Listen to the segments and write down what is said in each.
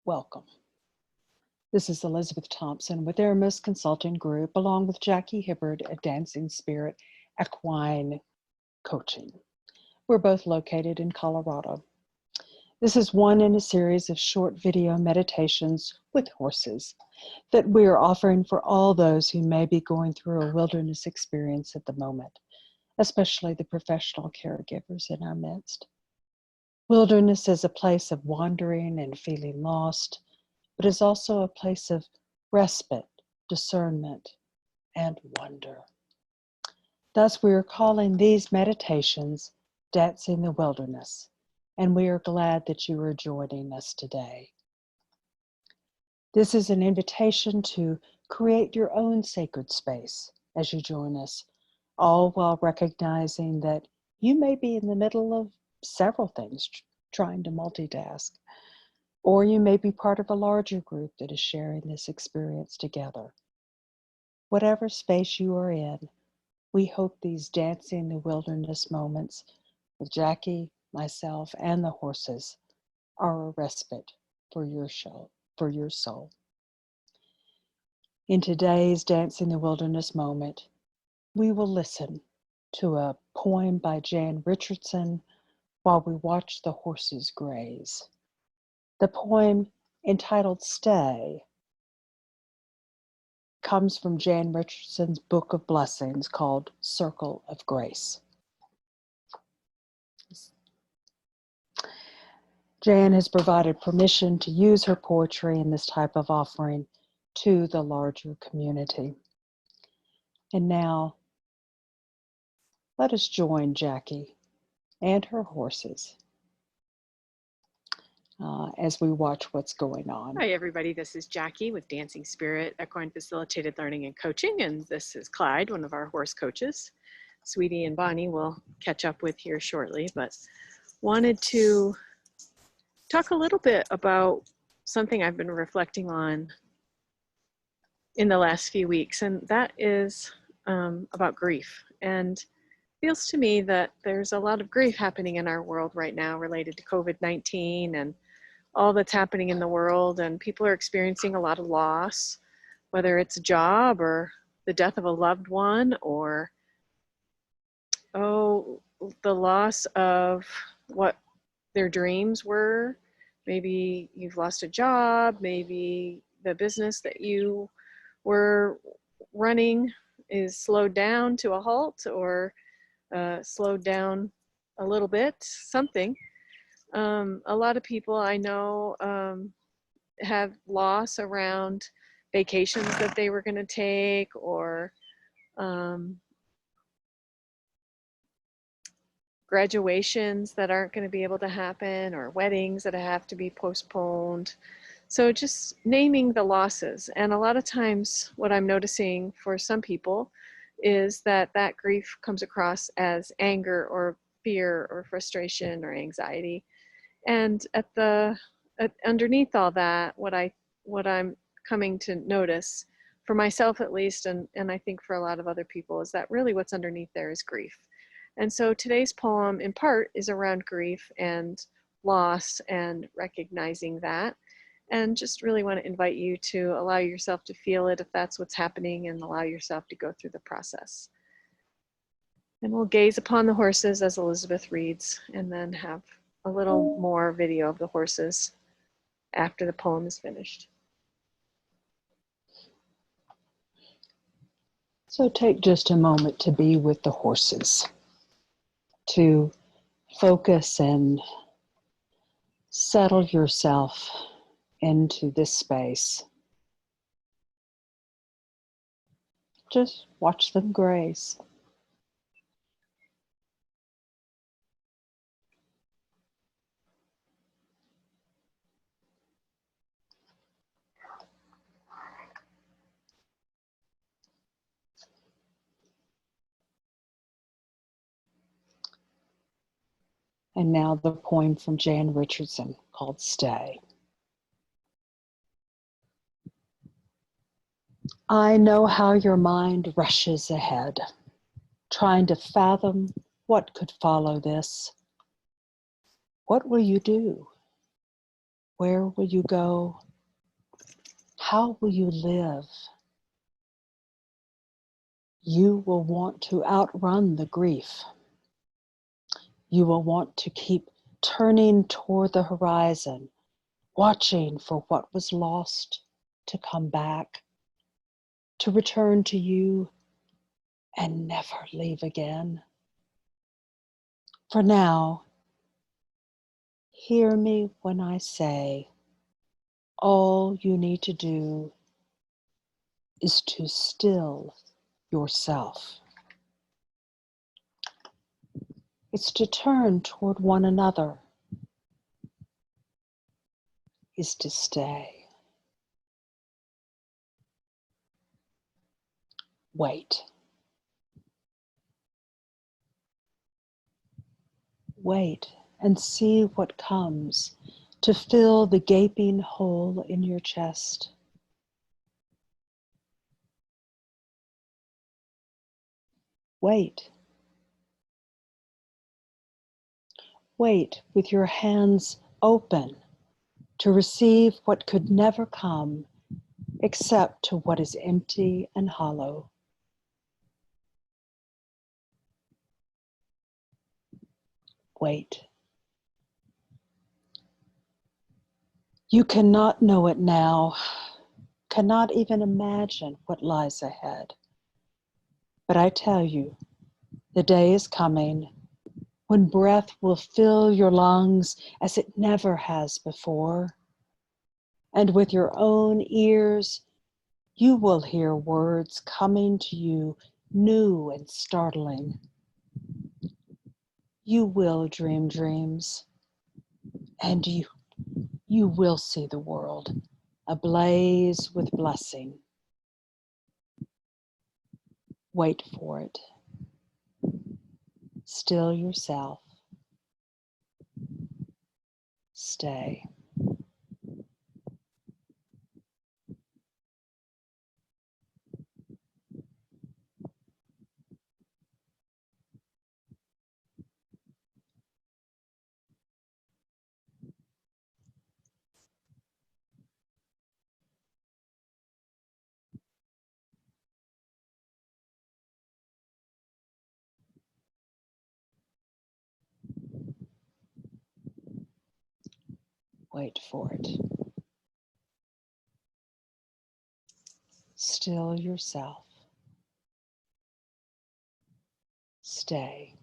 Welcome. This is Elizabeth Thompson with Aramis Consulting Group, along with Jackie Hibbard at Dancing Spirit Equine Coaching. We're both located in Colorado. This is one in a series of short video meditations with horses that we are offering for all those who may be going through a wilderness experience at the moment, especially the professional caregivers in our midst. Wilderness is a place of wandering and feeling lost, but is also a place of respite, discernment, and wonder. Thus, we are calling these meditations Dancing the Wilderness, and we are glad that you are joining us today. This is an invitation to create your own sacred space as you join us, all while recognizing that you may be in the middle of several things, trying to multitask, or you may be part of a larger group that is sharing this experience together. Whatever space you are in, we hope these Dancing the Wilderness moments with Jackie, myself, and the horses are a respite for your soul. In today's Dancing the Wilderness moment, we will listen to a poem by Jan Richardson while we watch the horses graze. The poem, entitled Stay, comes from Jan Richardson's Book of Blessings called Circle of Grace. Jan has provided permission to use her poetry in this type of offering to the larger community. And now, let us join Jackie and her horses as we watch what's going on. Hi everybody, this is Jackie with Dancing Spirit Equine Facilitated Learning and Coaching, and this is Clyde, one of our horse coaches. Sweetie and Bonnie will catch up with here shortly, but wanted to talk a little bit about something I've been reflecting on in the last few weeks, and that is about grief. And feels to me that there's a lot of grief happening in our world right now related to COVID-19 and all that's happening in the world, and people are experiencing a lot of loss, whether it's a job or the death of a loved one, or the loss of what their dreams were. Maybe you've lost a job, maybe the business that you were running is slowed down to a halt, or slowed down a little bit, something. A lot of people I know have loss around vacations that they were going to take, or graduations that aren't going to be able to happen, or weddings that have to be postponed. So just naming the losses. And a lot of times what I'm noticing for some people is that that grief comes across as anger or fear or frustration or anxiety. And underneath all that, what I'm coming to notice, for myself at least, and I think for a lot of other people, is that really what's underneath there is grief. And so today's poem in part is around grief and loss and recognizing that, and just really want to invite you to allow yourself to feel it if that's what's happening, and allow yourself to go through the process. And we'll gaze upon the horses as Elizabeth reads, and then have a little more video of the horses after the poem is finished. So take just a moment to be with the horses, to focus and settle yourself into this space. Just watch them graze. And now the poem from Jan Richardson called Stay. I know how your mind rushes ahead, trying to fathom what could follow this. What will you do? Where will you go? How will you live? You will want to outrun the grief. You will want to keep turning toward the horizon, watching for what was lost to come back, to return to you and never leave again. For now, hear me when I say, all you need to do is to still yourself. It's to turn toward one another, is to stay. Wait. Wait and see what comes to fill the gaping hole in your chest. Wait. Wait with your hands open to receive what could never come except to what is empty and hollow. Wait. You cannot know it now, cannot even imagine what lies ahead. But I tell you, the day is coming when breath will fill your lungs as it never has before. And with your own ears, you will hear words coming to you new and startling. You will dream dreams, and you will see the world ablaze with blessing. Wait for it. Still yourself. Stay. Wait for it. Still yourself. Stay.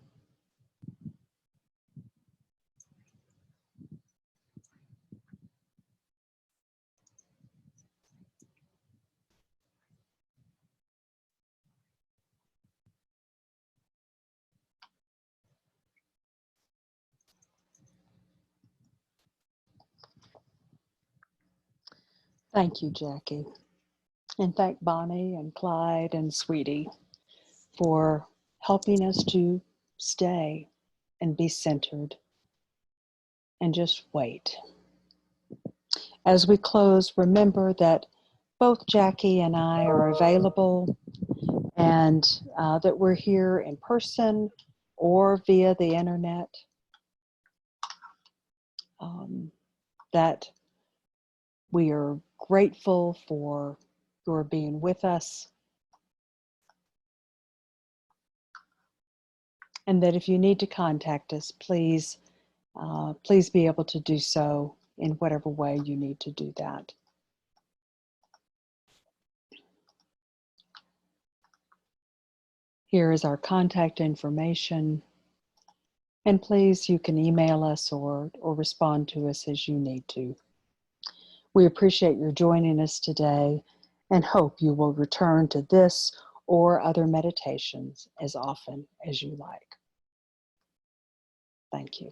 Thank you, Jackie. And thank Bonnie and Clyde and Sweetie for helping us to stay and be centered and just wait. As we close, remember that both Jackie and I are available and that we're here in person or via the internet, that we are grateful for your being with us, and that if you need to contact us, please be able to do so in whatever way you need to do that. Here is our contact information, and please, you can email us or respond to us as you need to. We appreciate your joining us today and hope you will return to this or other meditations as often as you like. Thank you.